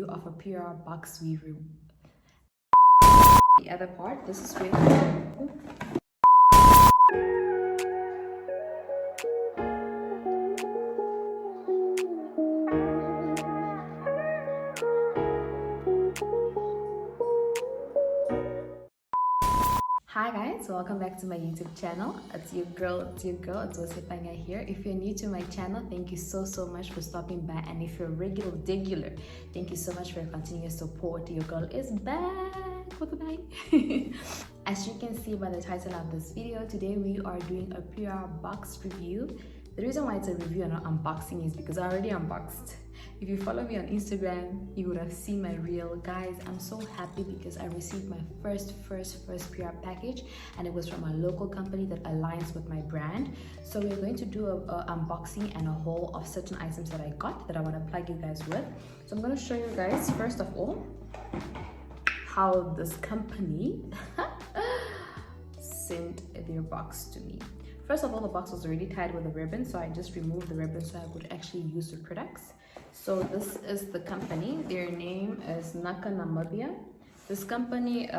of a PR box review. The other part, this is where Hi guys, welcome back to my YouTube channel. It's your girl, it's Wasipanga here. If you're new to my channel, thank you so much for stopping by, and if you're a regular, thank you so much for your continuous support. Your girl is back with a bang. As you can see by the title of this video, today we are doing a PR box review. The reason why it's a review and not unboxing is because I already unboxed. If you follow me on Instagram, you would have seen my reel. Guys, I'm so happy because I received my first PR package, and it was from a local company that aligns with my brand. So we're going to do a unboxing and a haul of certain items that I got that I want to plug you guys with. So I'm going to show you guys, first of all, how this company sent their box to me. First of all, the box was already tied with a ribbon, so I just removed the ribbon so I could actually use the products. So this is the company. Their name is Namibia. This company,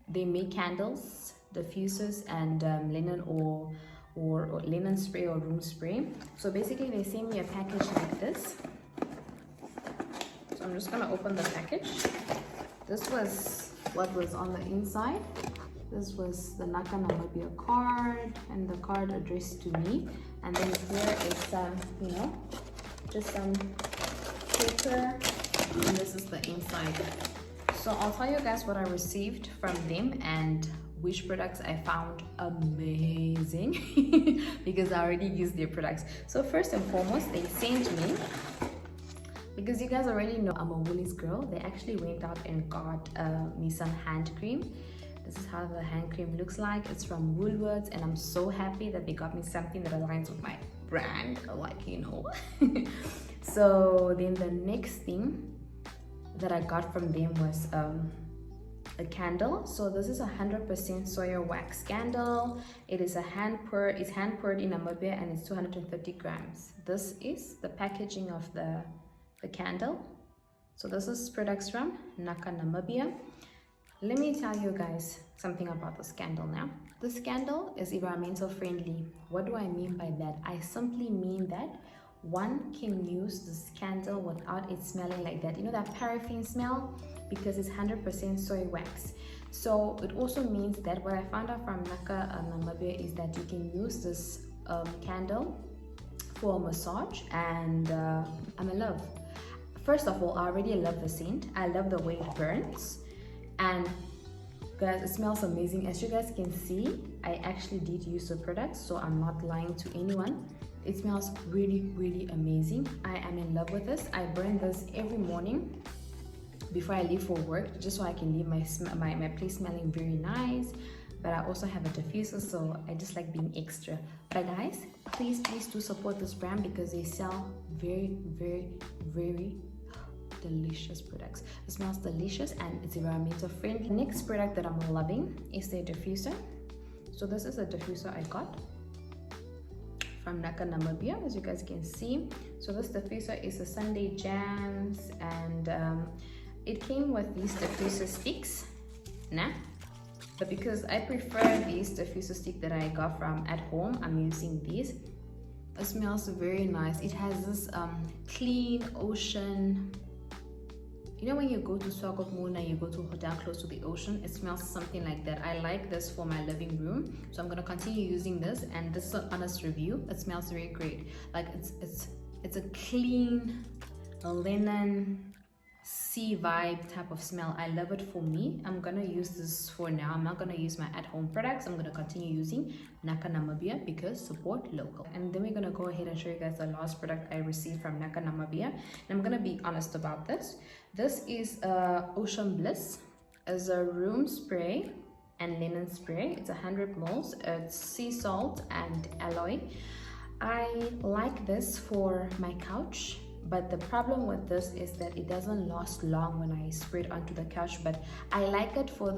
they make candles, diffusers, and linen or linen spray or room spray. So basically, they send me a package like this. So I'm just gonna open the package. This was what was on the inside. This was the Namibia card and the card addressed to me. And then here is some, just some paper. And this is the inside. So I'll tell you guys what I received from them and which products I found amazing because I already used their products. So first and foremost, they sent me, because you guys already know I'm a Woolies girl, they actually went out and got me some hand cream. This is how the hand cream looks like. It's from Woolworths, and I'm so happy that they got me something that aligns with my brand, So then the next thing that I got from them was a candle. So this is 100% soya wax candle. It is hand poured in Namibia, and it's 230 grams. This is the packaging of the candle. So this is products from Namibia. Let me tell you guys something about this candle now. This candle is environmental friendly. What do I mean by that? I simply mean that one can use this candle without it smelling like that. You know that paraffin smell? Because it's 100% soy wax. So it also means that what I found out from Namibia is that you can use this candle for a massage, and I'm in love. First of all, I already love the scent. I love the way it burns. And guys, it smells amazing. As you guys can see, I actually did use the product, so I'm not lying to anyone. It smells really amazing. I am in love with this. I burn this every morning before I leave for work, just so I can leave my place smelling very nice. But I also have a diffuser, so I just like being extra. But guys, please do support this brand because they sell very delicious products. It smells delicious and it's environmental friendly. The next product that I'm loving is their diffuser. So this is a diffuser I got from Namibia, as you guys can see. So this diffuser is a Sunday Jams, and it came with these diffuser sticks. But because I prefer these diffuser stick that I got from at home, I'm using these. It smells very nice. It has this clean ocean. You know when you go to Swakopmund and you go to a hotel close to the ocean, it smells something like that. I like this for my living room, so I'm gonna continue using this. And this is an honest review. It smells very great. Like it's a clean linen sea vibe type of smell. I love it for me. I'm gonna use this for now. I'm not gonna use my at-home products. I'm gonna continue using Namibia because support local. And then we're gonna go ahead and show you guys the last product I received from Namibia. And I'm gonna be honest about this. This is Ocean Bliss. It's a room spray and linen spray. It's 100 ml. It's sea salt and aloe. I like this for my couch. But the problem with this is that it doesn't last long when I spray it onto the couch. But I like it for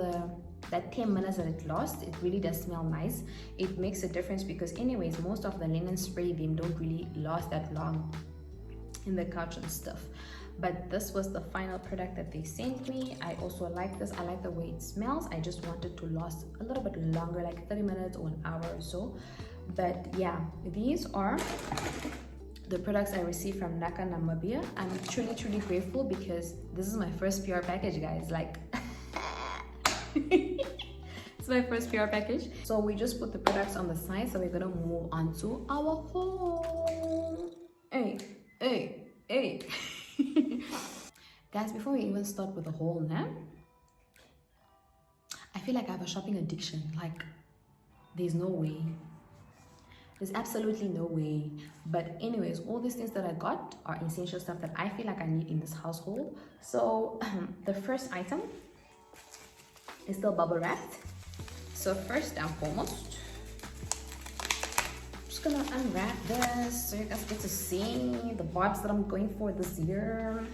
that 10 minutes that it lasts. It really does smell nice. It makes a difference because anyways, most of the linen spray then don't really last that long. in the couch and stuff. But this was the final product that they sent me. I also like this. I like the way it smells. I just wanted to last a little bit longer, like 30 minutes or an hour or so. But yeah, these are the products I received from Naka Namibia. I'm truly grateful because this is my first PR package, guys. Like it's my first PR package. So we just put the products on the side, so we're gonna move on to our haul. Hey guys, before we even start with the haul now, I feel like I have a shopping addiction. Like, there's no way, there's absolutely no way. But anyways, all these things that I got are essential stuff that I feel like I need in this household. So the first item is still bubble wrapped. So first and foremost, I'm just gonna unwrap this so you guys get to see the vibes that I'm going for this year.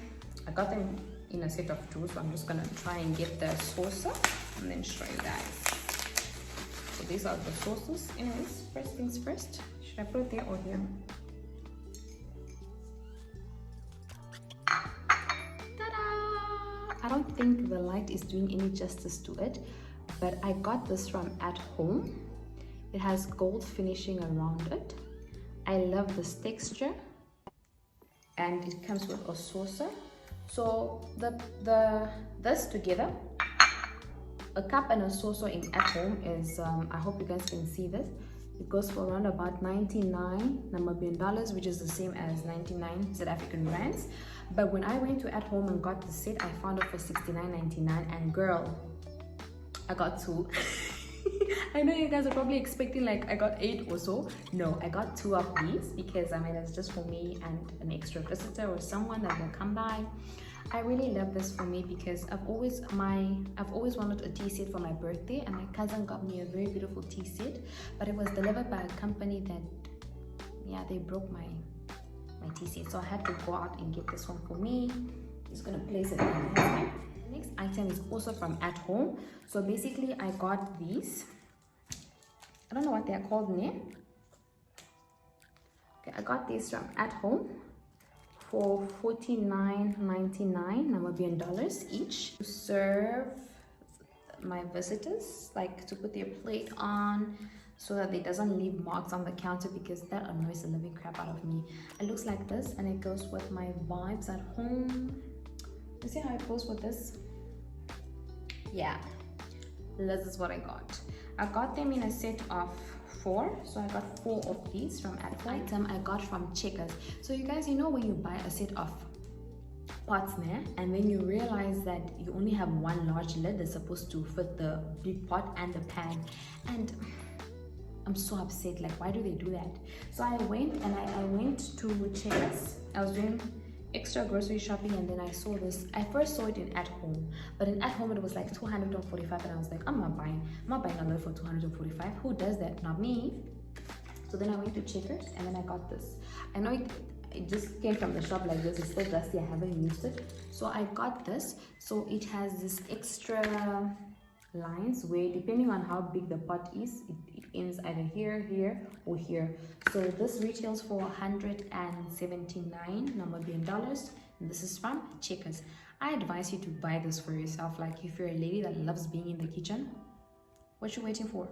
I got them in a set of two, so I'm just gonna try and get the saucer and then show you guys. So these are the sauces. Anyways, first things first, should I put it there or here? Ta-da! I don't think the light is doing any justice to it, but I got this from At Home. It has gold finishing around it. I love this texture, and it comes with a saucer. So this together, a cup and a saucer in At Home is I hope you guys can see this. It goes for around about 99 Namibian dollars, which is the same as 99 South African rands. But when I went to At Home and got the set, I found it for 69.99, and girl, I got two. I know you guys are probably expecting like I got 8 or so. No, I got 2 of these because I mean it's just for me and an extra visitor or someone that will come by. I really love this for me because I've always wanted a tea set for my birthday, and my cousin got me a very beautiful tea set, but it was delivered by a company that, yeah, they broke my tea set, so I had to go out and get this one for me. Just gonna place it in here. The next item is also from At Home. So basically I got these, I don't know what they're called now. Okay, I got these from At Home for 49.99 Namibian dollars each, to serve my visitors, like to put their plate on so that it doesn't leave marks on the counter, because that annoys the living crap out of me. It looks like this, and it goes with my vibes at home. You see how it goes with this? Yeah, this is what I got. I got them in a set of 4, so I got 4 of these from At Home. Item I got from Checkers. So you guys, you know when you buy a set of pots there, and then you realize that you only have one large lid that's supposed to fit the big pot and the pan, and I'm so upset. Like, why do they do that? So I went to Checkers. I was doing extra grocery shopping, and then I saw this. I first saw it in At Home, but in At Home it was like 245, and I was like, I'm not buying a lid for 245. Who does that? Not me. So then I went to Checkers, and then I got this. I know it just came from the shop like this. It's still dusty, I haven't used it, so I got this. So it has this extra lines where, depending on how big the pot is, it ends either here, here, or here. So this retails for 179 Namibian dollars, and this is from Checkers. I advise you to buy this for yourself. Like, if you're a lady that loves being in the kitchen, what you waiting for?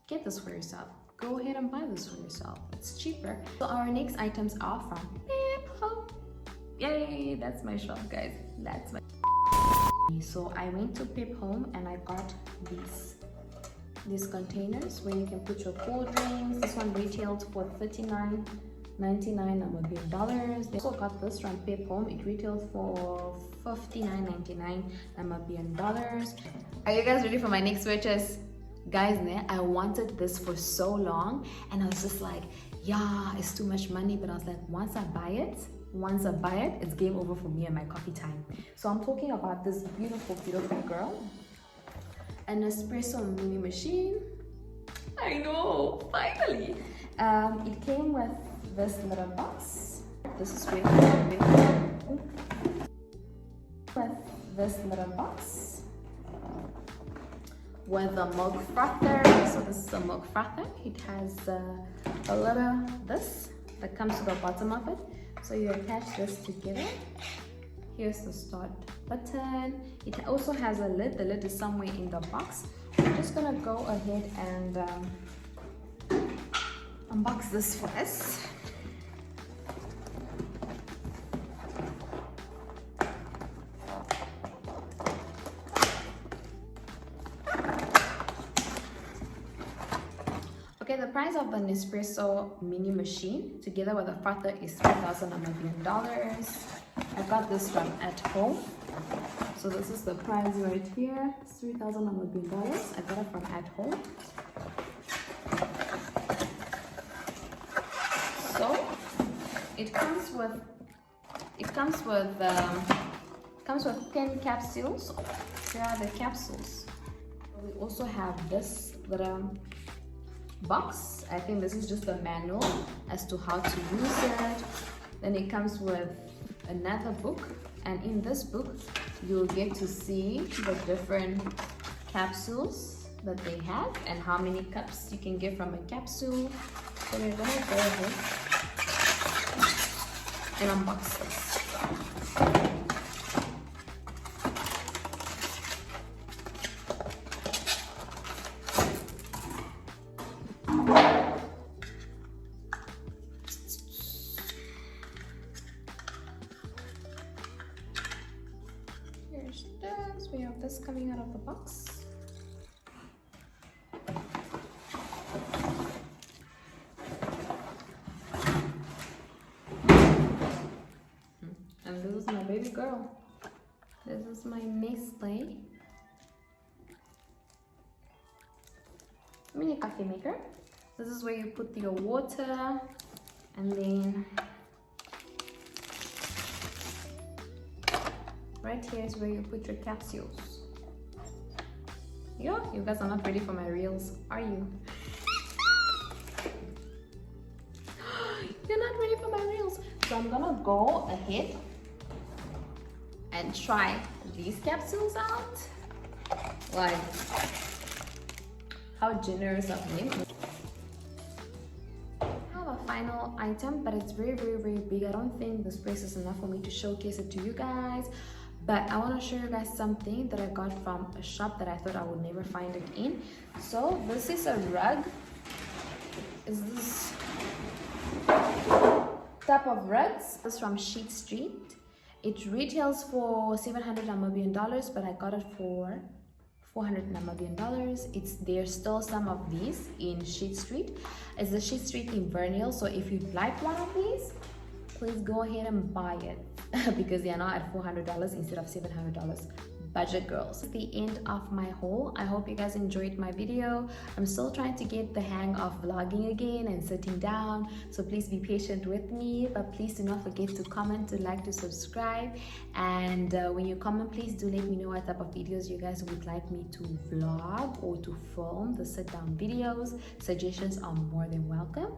Get this for yourself. Go ahead and buy this for yourself. It's cheaper. So our next items are from Pep Home. Yay, that's my shop, guys. That's my. So I went to Pep Home and I got these containers where you can put your cold drinks. This one retailed for 39.99 Namibian dollars. They also got this from Pep Home. It retailed for 59.99 Namibian dollars. Are you guys ready for my next purchase? Guys, I wanted this for so long, and I was just like, yeah, it's too much money. But I was like, once I buy it, it's game over for me and my coffee time. So I'm talking about this beautiful girl, an Nespresso mini machine. I know, finally. It came with this little box. This is really big. With this little box with a milk frother. So this is a milk frother. It has a little this that comes to the bottom of it. So you attach this together. Here's the start button. It also has a lid. The lid is somewhere in the box. I'm just gonna go ahead and unbox this first. Okay, the price of the Nespresso mini machine together with the frother is $3,000 American dollars. I got this from At Home. So this is the price right here. It's $3,000 American dollars. I got it from At Home. So it comes with 10 capsules. Here are the capsules. We also have this little box. I think this is just a manual as to how to use it. Then it comes with another book, and in this book you'll get to see the different capsules that they have and how many cups you can get from a capsule. So we're gonna go ahead and unbox this. Here's this. We have this coming out of the box. And this is my baby girl. This is my Nestle mini coffee maker. This is where you put your water, and then right here is where you put your capsules. Yo, you guys are not ready for my reels, are you? You're not ready for my reels. So I'm gonna go ahead and try these capsules out. Like, how generous of me. I have a final item, but it's very big. I don't think this place is enough for me to showcase it to you guys. But I want to show you guys something that I got from a shop that I thought I would never find it in. So this is a rug. Is this type of rugs? This is from Sheet Street. It retails for $700 Namibian dollars, but I got it for $400 Namibian dollars. There's still some of these in Sheet Street. It's the Sheet Street Inverness. So if you'd like one of these, please go ahead and buy it because they are now at $400 instead of $700. Budget girls. At the end of my haul, I hope you guys enjoyed my video. I'm still trying to get the hang of vlogging again and sitting down, so please be patient with me. But please do not forget to comment, to like, to subscribe, and when you comment, please do let me know what type of videos you guys would like me to vlog or to film. The sit down videos, suggestions are more than welcome.